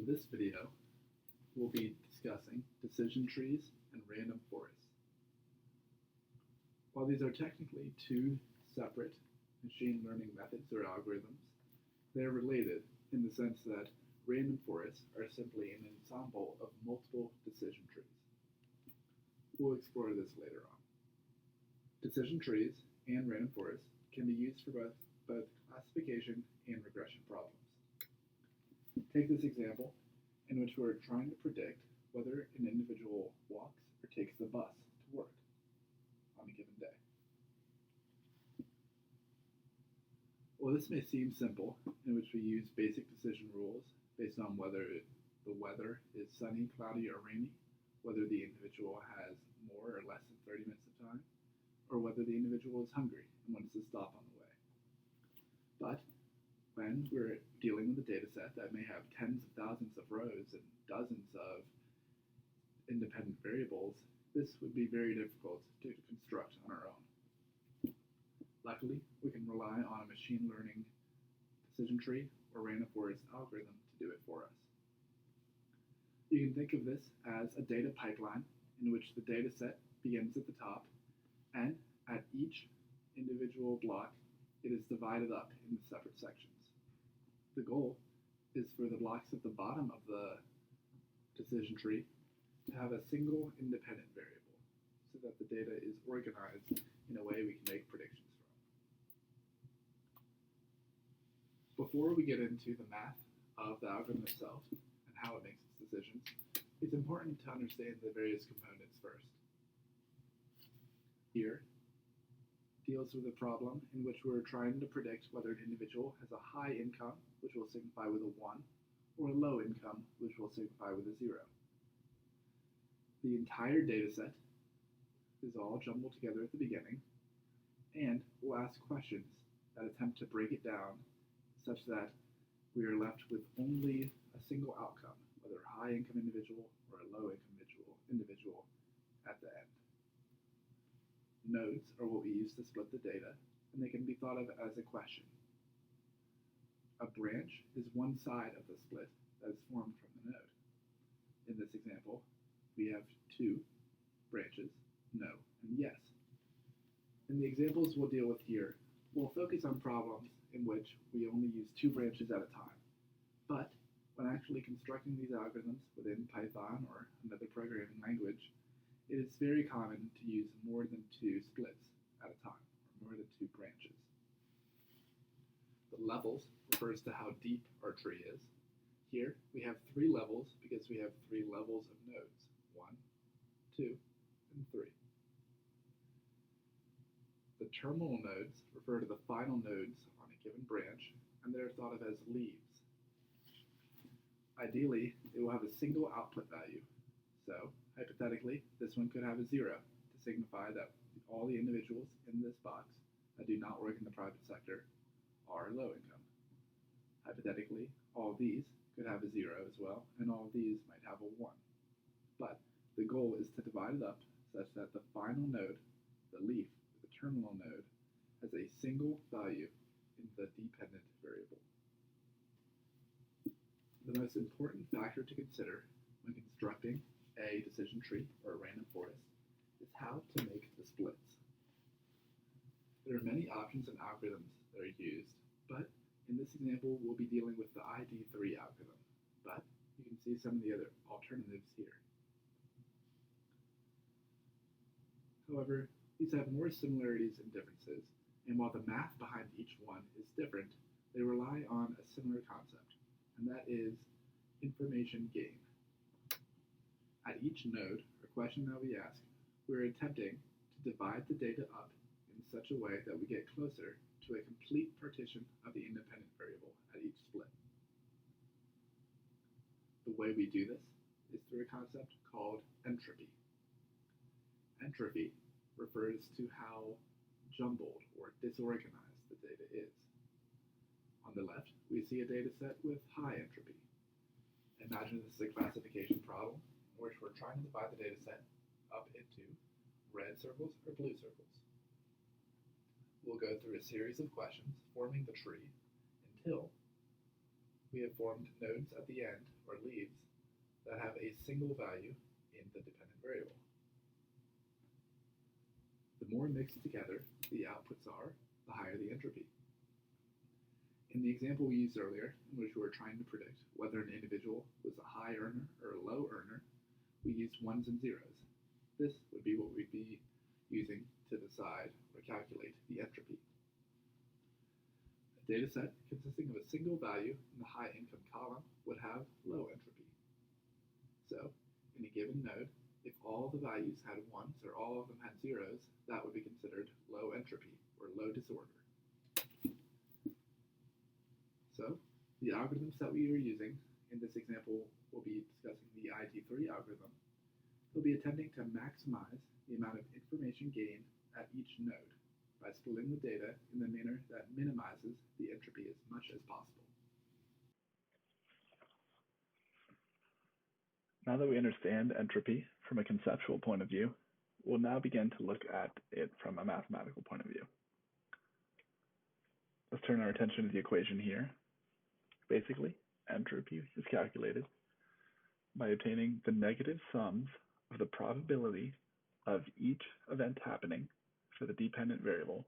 In this video, we'll be discussing decision trees and random forests. While these are technically two separate machine learning methods or algorithms, they are related in the sense that random forests are simply an ensemble of multiple decision trees. We'll explore this later on. Decision trees and random forests can be used for both classification and regression problems. Take this example in which we're trying to predict whether an individual walks or takes the bus to work on a given day. Well, this may seem simple, in which we use basic decision rules based on whether the weather is sunny, cloudy, or rainy, whether the individual has more or less than 30 minutes of time, or whether the individual is hungry and wants to stop on the way. But when we're dealing with a data set that may have tens of thousands of rows and dozens of independent variables, this would be very difficult to construct on our own. Luckily, we can rely on a machine learning decision tree or random forest algorithm to do it for us. You can think of this as a data pipeline in which the data set begins at the top, and at each individual block, it is divided up into separate sections. The goal is for the blocks at the bottom of the decision tree to have a single independent variable so that the data is organized in a way we can make predictions from. Before we get into the math of the algorithm itself and how it makes its decisions, it's important to understand the various components first. Here deals with a problem in which we're trying to predict whether an individual has a high income, which will signify with a 1, or a low income, which will signify with a 0. The entire data set is all jumbled together at the beginning, and we'll ask questions that attempt to break it down such that we are left with only a single outcome, whether a high income individual or a low income individual at the end. Nodes are what we use to split the data, and they can be thought of as a question. A branch is one side of the split that is formed from the node. In this example, we have two branches, no and yes. In the examples we'll deal with here, we'll focus on problems in which we only use two branches at a time. But when actually constructing these algorithms within Python or another programming language, it is very common to use more than two splits at a time, or more than two branches. The levels refers to how deep our tree is. Here we have 3 levels because we have 3 levels of nodes, 1, 2, and 3. The terminal nodes refer to the final nodes on a given branch, and they're thought of as leaves. Ideally, it will have a single output value. So, hypothetically, this one could have a 0 to signify that all the individuals in this box that do not work in the private sector are low income. Hypothetically, all of these could have a 0 as well, and all of these might have a 1. But the goal is to divide it up such that the final node, the leaf, the terminal node, has a single value in the dependent variable. The most important factor to consider when constructing a decision tree or a random forest is how to make the splits. There are many options and algorithms that are used, but in this example we'll be dealing with the ID3 algorithm, but you can see some of the other alternatives here. However, these have more similarities and differences, and while the math behind each one is different, they rely on a similar concept, and that is information gain. At each node, or question that we ask, we're attempting to divide the data up in such a way that we get closer to a complete partition of the independent variable at each split. The way we do this is through a concept called entropy. Entropy refers to how jumbled or disorganized the data is. On the left, we see a data set with high entropy. Imagine this is a classification problem in which we're trying to divide the data set up into red circles or blue circles. We'll go through a series of questions forming the tree until we have formed nodes at the end, or leaves, that have a single value in the dependent variable. The more mixed together the outputs are, the higher the entropy. In the example we used earlier, in which we were trying to predict whether an individual was a high earner or a low earner, we used ones and zeros. This would be what we'd be using to decide or calculate the entropy. A data set consisting of a single value in the high income column would have low entropy. So, in a given node, if all the values had ones or all of them had zeros, that would be considered low entropy or low disorder. So, the algorithms that we are using in this example, we'll be discussing the IT3 algorithm. We'll be attempting to maximize the amount of information gained at each node by splitting the data in the manner that minimizes the entropy as much as possible. Now that we understand entropy from a conceptual point of view, we'll now begin to look at it from a mathematical point of view. Let's turn our attention to the equation here. Basically, entropy is calculated by obtaining the negative sums of the probability of each event happening for the dependent variable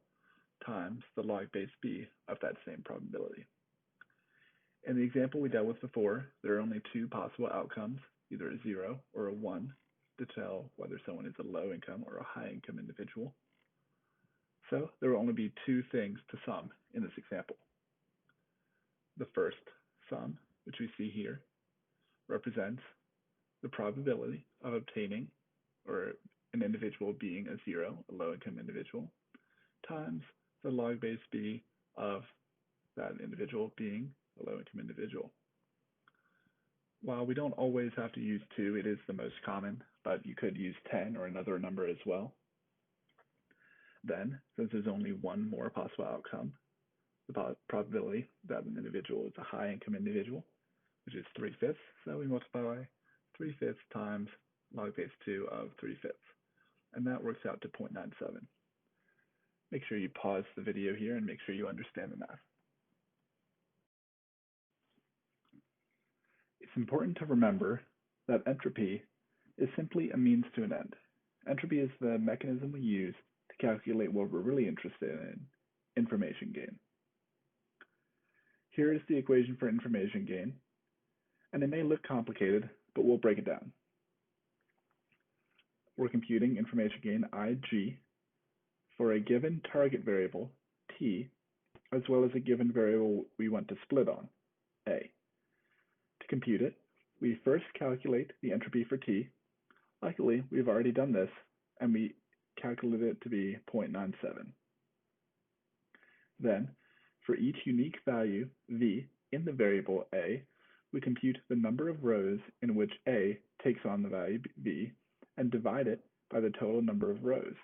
times the log base b of that same probability. In the example we dealt with before, there are only two possible outcomes, either a 0 or a 1, to tell whether someone is a low income or a high income individual. So there will only be two things to sum in this example. The first sum, which we see here, represents the probability of obtaining or an individual being a 0, a low income individual, times the log base b of that individual being a low income individual. While we don't always have to use 2, it is the most common, but you could use 10 or another number as well. Then, since there's only one more possible outcome, the probability that an individual is a high income individual, which is 3/5, so we multiply 3/5 times log base 2 of 3/5, and that works out to 0.97. Make sure you pause the video here and make sure you understand the math. It's important to remember that entropy is simply a means to an end. Entropy is the mechanism we use to calculate what we're really interested in, information gain. Here is the equation for information gain, and it may look complicated, but we'll break it down. We're computing information gain IG for a given target variable, t, as well as a given variable we want to split on, a. To compute it, we first calculate the entropy for t. Luckily, we've already done this, and we calculated it to be 0.97. Then, for each unique value, v, in the variable a, we compute the number of rows in which a takes on the value v, and divide it by the total number of rows.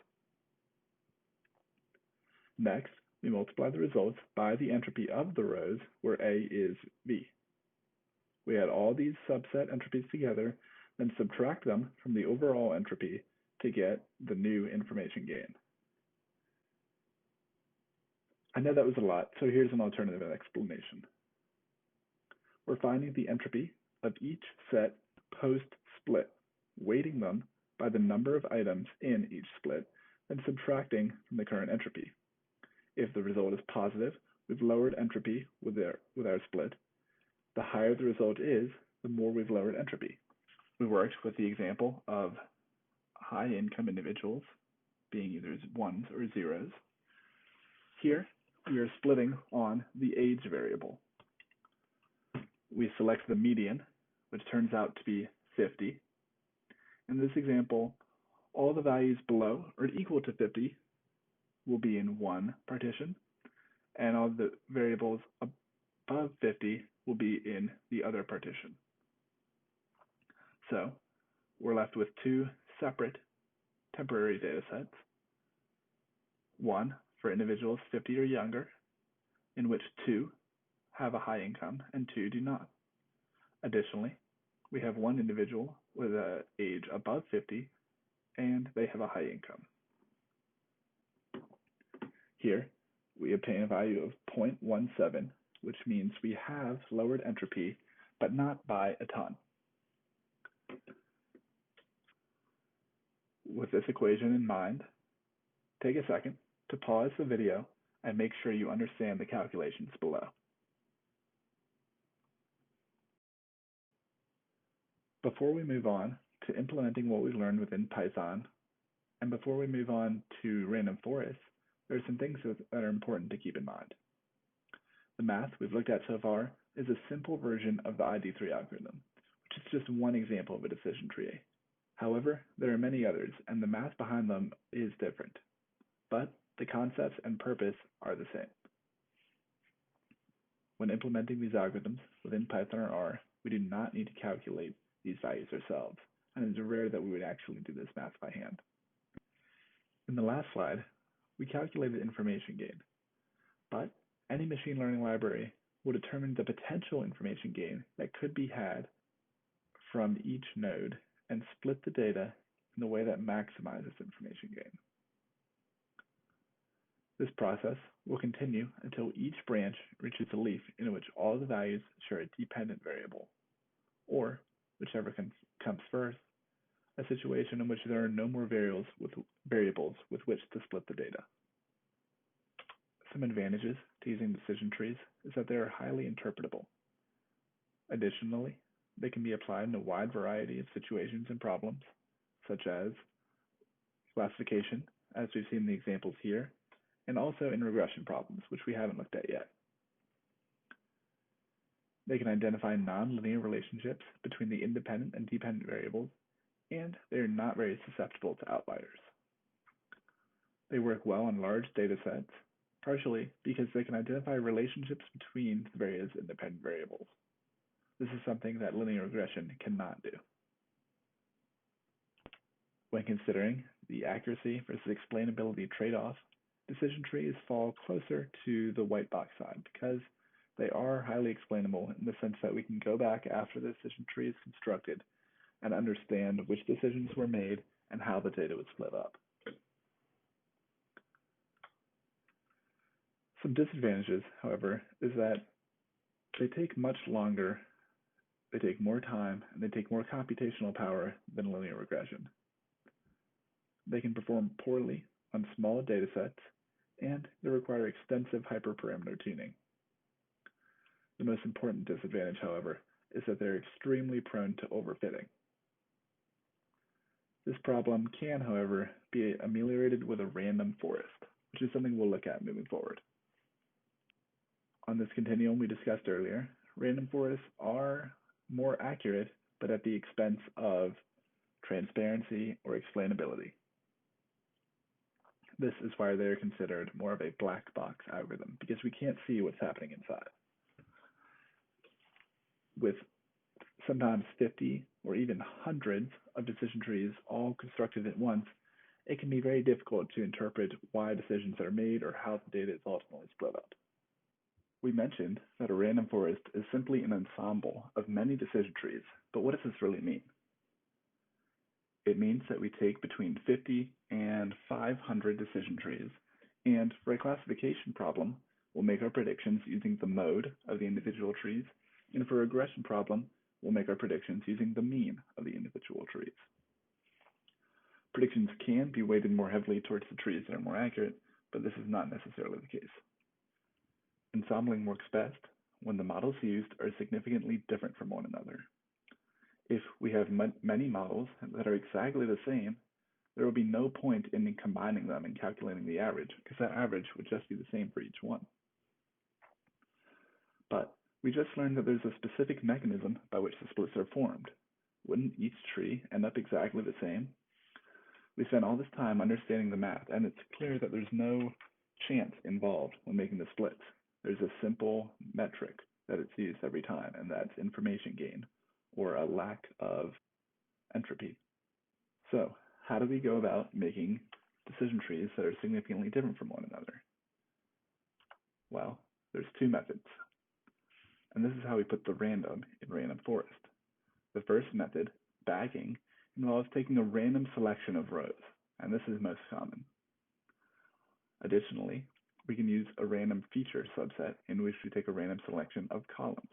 Next, we multiply the results by the entropy of the rows where a is v. We add all these subset entropies together, then subtract them from the overall entropy to get the new information gain. I know that was a lot, so here's an alternative explanation. We're finding the entropy of each set post-split, weighting them by the number of items in each split, then subtracting from the current entropy. If the result is positive, we've lowered entropy with our split. The higher the result is, the more we've lowered entropy. We worked with the example of high-income individuals being either ones or zeros. Here, we are splitting on the age variable. We select the median, which turns out to be 50. In this example, all the values below or equal to 50 will be in one partition, and all the variables above 50 will be in the other partition. So we're left with two separate temporary data sets. One for individuals 50 or younger, in which 2 have a high income and 2 do not. Additionally, we have one individual with an age above 50 and they have a high income. Here, we obtain a value of 0.17 which means we have lowered entropy, but not by a ton. With this equation in mind, take a second to pause the video and make sure you understand the calculations below. Before we move on to implementing what we learned within Python, and before we move on to random forests, there are some things that are important to keep in mind. The math we've looked at so far is a simple version of the ID3 algorithm, which is just one example of a decision tree. However, there are many others, and the math behind them is different, but the concepts and purpose are the same. When implementing these algorithms within Python or R, we do not need to calculate these values ourselves, and it is rare that we would actually do this math by hand. In the last slide, we calculated information gain, but any machine learning library will determine the potential information gain that could be had from each node and split the data in a way that maximizes information gain. This process will continue until each branch reaches a leaf in which all the values share a dependent variable, or, whichever comes first, a situation in which there are no more variables with which to split the data. Some advantages to using decision trees is that they are highly interpretable. Additionally, they can be applied in a wide variety of situations and problems, such as classification, as we've seen in the examples here, and also in regression problems, which we haven't looked at yet. They can identify nonlinear relationships between the independent and dependent variables, and they are not very susceptible to outliers. They work well on large data sets, partially because they can identify relationships between the various independent variables. This is something that linear regression cannot do. When considering the accuracy versus explainability trade-off, decision trees fall closer to the white box side because they are highly explainable in the sense that we can go back after the decision tree is constructed and understand which decisions were made and how the data was split up. Some disadvantages, however, is that they take much longer, they take more time, and they take more computational power than linear regression. They can perform poorly on small data sets, and they require extensive hyperparameter tuning. The most important disadvantage, however, is that they're extremely prone to overfitting. This problem can, however, be ameliorated with a random forest, which is something we'll look at moving forward. On this continuum we discussed earlier, random forests are more accurate, but at the expense of transparency or explainability. This is why they're considered more of a black box algorithm, because we can't see what's happening inside. With sometimes 50 or even hundreds of decision trees all constructed at once, it can be very difficult to interpret why decisions are made or how the data is ultimately split up. We mentioned that a random forest is simply an ensemble of many decision trees, but what does this really mean? It means that we take between 50 and 500 decision trees, and for a classification problem, we'll make our predictions using the mode of the individual trees, and for a regression problem, we'll make our predictions using the mean of the individual trees. Predictions can be weighted more heavily towards the trees that are more accurate, but this is not necessarily the case. Ensembling works best when the models used are significantly different from one another. If we have many models that are exactly the same, there will be no point in combining them and calculating the average, because that average would just be the same for each one. But we just learned that there's a specific mechanism by which the splits are formed. Wouldn't each tree end up exactly the same? We spent all this time understanding the math, and it's clear that there's no chance involved when making the splits. There's a simple metric that it's used every time, and that's information gain, or a lack of entropy. So, how do we go about making decision trees that are significantly different from one another? Well, there's two methods. And this is how we put the random in random forest. The first method, bagging, involves taking a random selection of rows, and this is most common. Additionally, we can use a random feature subset in which we take a random selection of columns.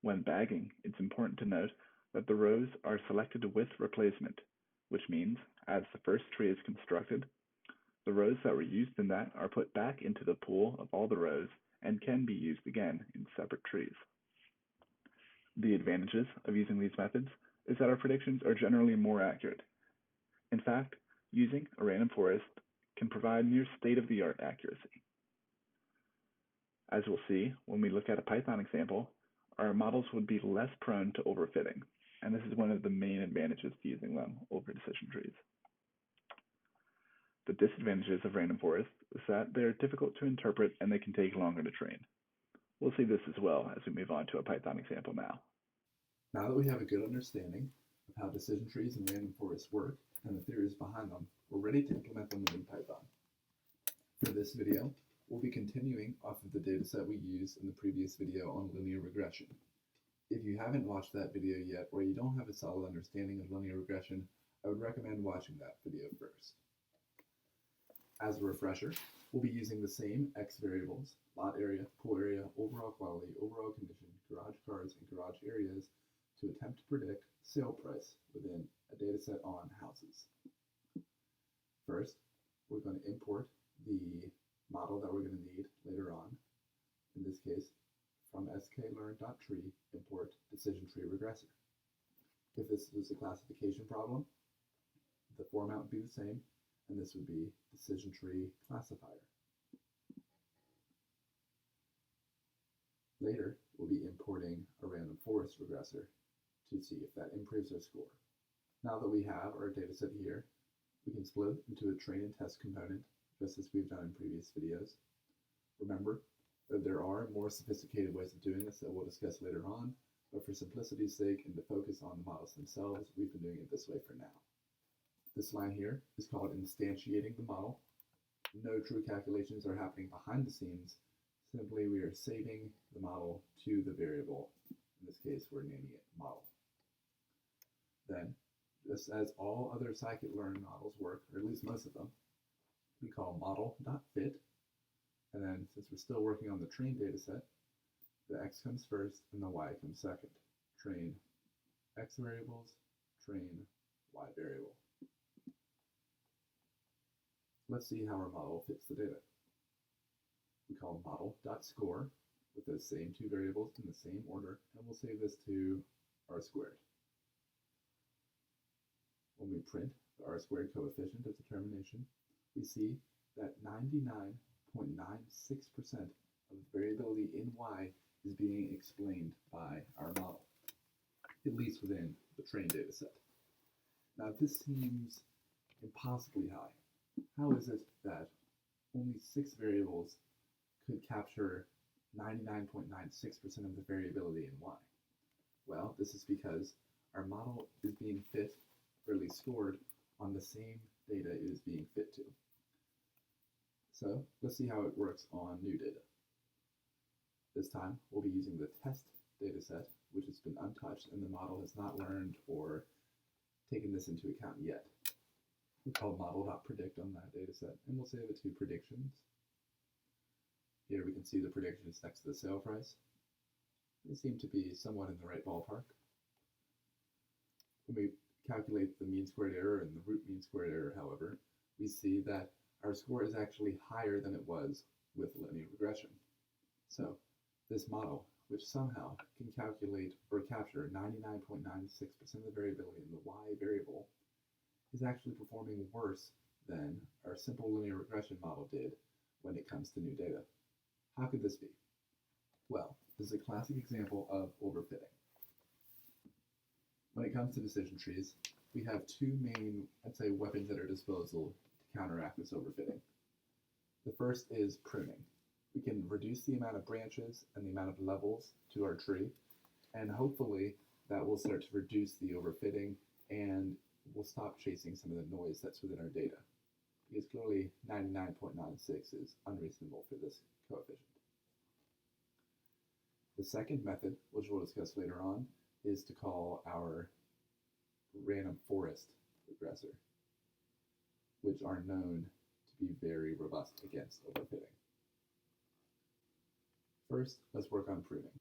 When bagging, it's important to note that the rows are selected with replacement, which means as the first tree is constructed, the rows that were used in that are put back into the pool of all the rows and can be used again in separate trees. The advantages of using these methods is that our predictions are generally more accurate. In fact, using a random forest can provide near state-of-the-art accuracy. As we'll see when we look at a Python example, our models would be less prone to overfitting, and this is one of the main advantages to using them over decision trees. The disadvantages of random forests is that they're difficult to interpret and they can take longer to train. We'll see this as well as we move on to a Python example now. Now that we have a good understanding of how decision trees and random forests work and the theories behind them, we're ready to implement them within Python. For this video, we'll be continuing off of the dataset we used in the previous video on linear regression. If you haven't watched that video yet, or you don't have a solid understanding of linear regression, I would recommend watching that video first. As a refresher, we'll be using the same X variables, lot area, pool area, overall quality, overall condition, garage cars, and garage areas to attempt to predict sale price within a dataset on houses. First, we're going to import the model that we're going to need later on. In this case, from sklearn.tree, import decision tree regressor. If this was a classification problem, the format would be the same, and this would be decision tree classifier. Later, we'll be importing a random forest regressor to see if that improves our score. Now that we have our dataset here, we can split it into a train and test component, just as we've done in previous videos. Remember that there are more sophisticated ways of doing this that we'll discuss later on, but for simplicity's sake and to focus on the models themselves, we've been doing it this way for now. This line here is called instantiating the model. No true calculations are happening behind the scenes. Simply, we are saving the model to the variable. In this case, we're naming it model. Then, just as all other scikit-learn models work, or at least most of them, we call model.fit. And then, since we're still working on the train dataset, the x comes first and the y comes second. Train x variables, train y variable. Let's see how our model fits the data. We call model.score with those same two variables in the same order, and we'll save this to r squared. When we print the r squared coefficient of determination, we see that 99.96% of the variability in y is being explained by our model, at least within the trained data set. Now, this seems impossibly high. How is it that only 6 variables could capture 99.96% of the variability in y? Well, this is because our model is being fit, or at least scored, on the same data it is being fit to. So let's see how it works on new data. This time, we'll be using the test dataset, which has been untouched, and the model has not learned or taken this into account yet. We call model.predict on that dataset, and we'll save it to predictions. Here we can see the predictions next to the sale price. They seem to be somewhat in the right ballpark. When we calculate the mean squared error and the root mean squared error, however, we see that our score is actually higher than it was with linear regression. So this model, which somehow can calculate or capture 99.96% of the variability in the y variable, is actually performing worse than our simple linear regression model did when it comes to new data. How could this be? Well, this is a classic example of overfitting. When it comes to decision trees, we have two main, I'd say, weapons at our disposal to counteract this overfitting. The first is pruning. We can reduce the amount of branches and the amount of levels to our tree, and hopefully that will start to reduce the overfitting and we'll stop chasing some of the noise that's within our data, because clearly 99.96 is unreasonable for this coefficient. The second method, which we'll discuss later on, is to call our random forest regressor, which are known to be very robust against overfitting. First, let's work on proving.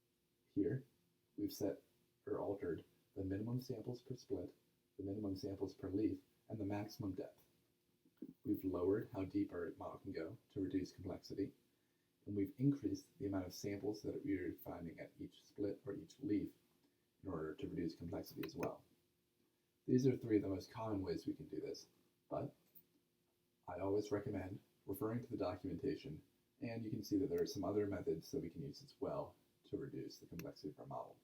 Here, we've set or altered the minimum samples per split, the minimum samples per leaf, and the maximum depth. We've lowered how deep our model can go to reduce complexity, and we've increased the amount of samples that we are finding at each split or each leaf in order to reduce complexity as well. These are three of the most common ways we can do this, but I always recommend referring to the documentation, and you can see that there are some other methods that we can use as well to reduce the complexity of our model.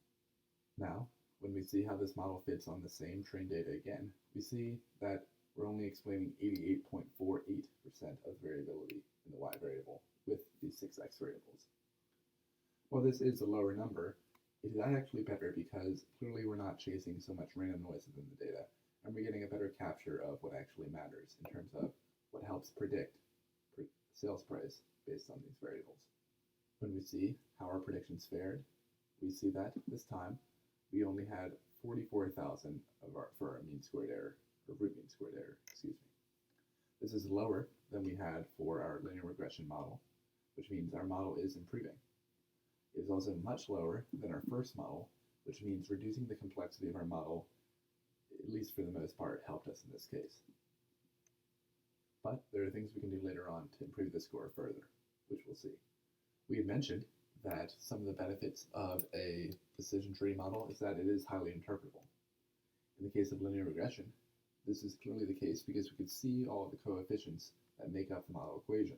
Now, when we see how this model fits on the same trained data again, we see that we're only explaining 88.48% of variability in the y variable with these 6 x variables. While this is a lower number, it is actually better because clearly we're not chasing so much random noise within the data, and we're getting a better capture of what actually matters in terms of what helps predict sales price based on these variables. When we see how our predictions fared, we see that this time we only had 44,000 for our mean squared error, or root mean squared error, excuse me. This is lower than we had for our linear regression model, which means our model is improving. It is also much lower than our first model, which means reducing the complexity of our model, at least for the most part, helped us in this case. But there are things we can do later on to improve the score further, which we'll see. We had mentioned that some of the benefits of a decision tree model is that it is highly interpretable. In the case of linear regression, this is clearly the case because we could see all of the coefficients that make up the model equation.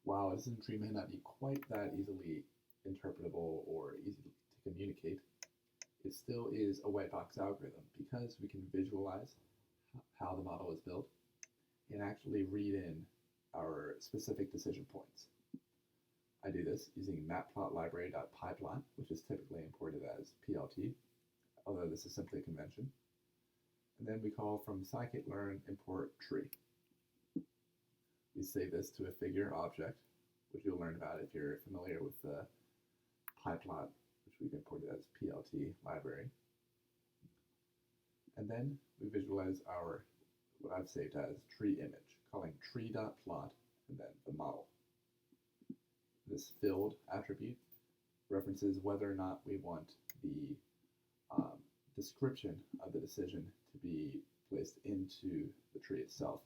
While a decision tree may not be quite that easily interpretable or easy to communicate, it still is a white box algorithm because we can visualize how the model is built and actually read in our specific decision points. I do this using matplotlibary.pyplot, which is typically imported as PLT, although this is simply a convention. And then we call from scikit-learn import tree. We save this to a figure object, which you'll learn about if you're familiar with the pyplot, which we've imported as PLT library. And then we visualize our, what I've saved as tree image, calling tree.plot and then the model. This filled attribute references whether or not we want the description of the decision to be placed into the tree itself.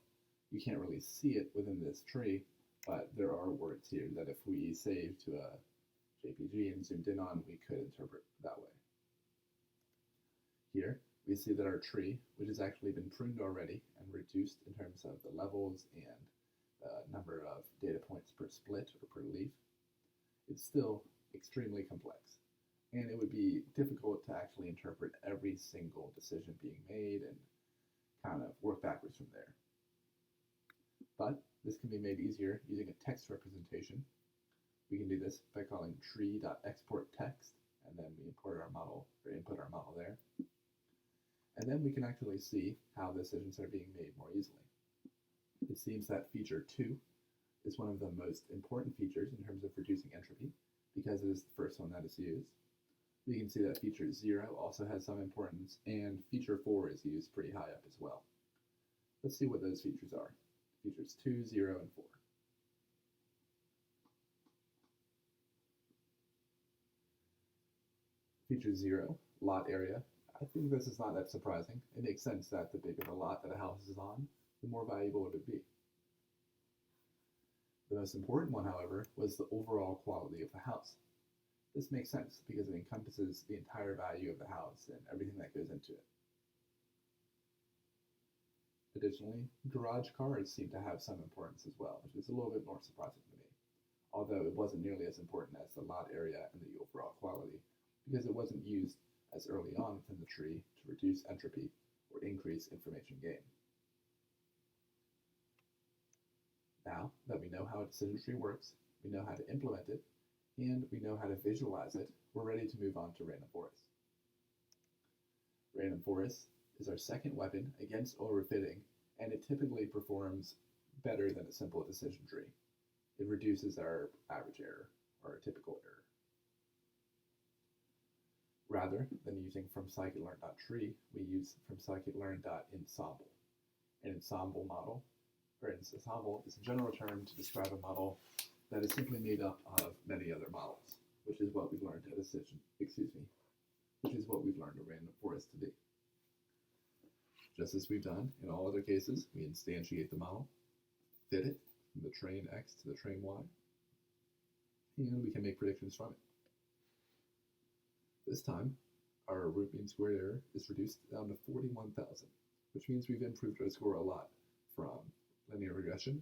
You can't really see it within this tree, but there are words here that if we save to a JPG and zoomed in on, we could interpret that way. Here, we see that our tree, which has actually been pruned already and reduced in terms of the levels and the number of data points per split or per leaf, it's still extremely complex. And it would be difficult to actually interpret every single decision being made and kind of work backwards from there. But this can be made easier using a text representation. We can do this by calling tree.exportText, and then we import our model, or input our model there. And then we can actually see how decisions are being made more easily. It seems that feature 2 is one of the most important features in terms of reducing entropy, because it is the first one that is used. We can see that feature 0 also has some importance, and feature 4 is used pretty high up as well. Let's see what those features are. Features 2, 0, and 4. Feature 0, lot area. I think this is not that surprising. It makes sense that the bigger the lot that a house is on, the more valuable it would be. The most important one, however, was the overall quality of the house. This makes sense because it encompasses the entire value of the house and everything that goes into it. Additionally, garage cars seem to have some importance as well, which is a little bit more surprising to me, although it wasn't nearly as important as the lot area and the overall quality, because it wasn't used as early on within the tree to reduce entropy or increase information gain. Now that we know how a decision tree works, we know how to implement it, and we know how to visualize it, we're ready to move on to random forest. Random forest is our second weapon against overfitting, and it typically performs better than a simple decision tree. It reduces our average error, or our typical error. Rather than using from scikit-learn.tree, we use from scikit-learn.ensemble. An ensemble model or ensemble is a general term to describe a model that is simply made up of many other models, which is what we've learned at which is what we've learned a random forest to be. Just as we've done in all other cases, we instantiate the model, fit it from the train X to the train Y, and we can make predictions from it. This time, our root mean squared error is reduced down to 41,000, which means we've improved our score a lot from linear regression,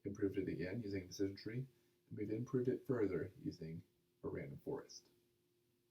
improved it again using a decision tree, and we've improved it further using a random forest.